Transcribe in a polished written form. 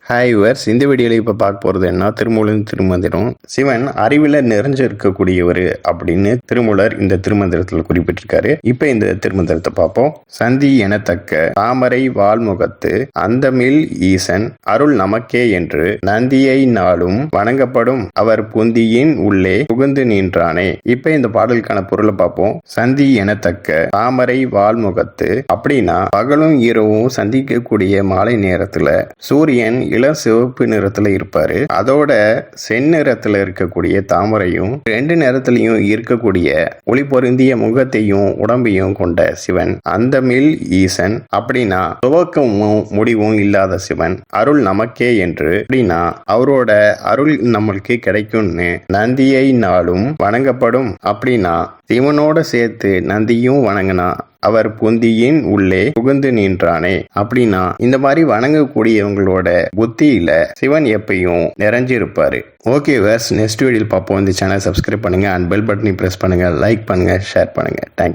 Hi viewers, இந்த வீடியோவில் இப்போ பார்க்க போகிறது என்ன, திருமூலர் திருமந்திரம். சிவன் அறிவில் நிறைஞ்சு இருக்கக்கூடியவர் அப்படின்னு திருமூலர் இந்த திருமந்திரத்தில் குறிப்பிட்டிருக்காரு. இப்போ இந்த திருமந்திரத்தை பார்ப்போம். சந்தி எனத்தக்க தாமரை வால்முகத்து அந்தமில் ஈசன் அருள் நமக்கே என்று நந்தியை நாளும் வணங்கப்படும் அவர் புந்தியின் உள்ளே புகுந்து நின்றானே. இப்போ இந்த பாடலுக்கான பொருளை பார்ப்போம். சந்தி எனத்தக்க தாமரை வால்முகத்து அப்படின்னா பகலும் இரவும் சந்திக்கக்கூடிய மாலை நேரத்துல சூரியன் இளம் சிவப்பு நிறத்துல இருப்பாரு. அதோட செந்நிறத்துல இருக்கக்கூடிய தாமரையும் ரெண்டு நிறத்திலையும் இருக்கக்கூடிய ஒளி பொருந்திய முகத்தையும் உடம்பையும் கொண்ட சிவன் அந்தமில் ஈசன் அப்படின்னா துவக்கமும் முடிவும் இல்லாத சிவன் அருள் நமக்கே என்று அப்படின்னா அவரோட அருள் நம்மளுக்கு கிடைக்கும்னு நந்தியை நாளும் வணங்கப்படும் அப்படின்னா சிவனோட சேர்த்து நந்தியும் வணங்கினா அவர் புந்தியின் உள்ளே புகுந்து நின்றானே. அப்படின்னா இந்த மாதிரி வணங்கக்கூடியவங்களோட புத்தியில சிவன் எப்பயும் நிறைஞ்சிருப்பாரு. ஓகே வேர்ஸ், நெக்ஸ்ட் வீடியோவில் பார்ப்போம். இந்த சேனல் சப்ஸ்கிரைப் பண்ணுங்க அண்ட் பெல் பட்டனை பிரஸ் பண்ணுங்க, லைக் பண்ணுங்க, ஷேர் பண்ணுங்க. தேங்க்யூ.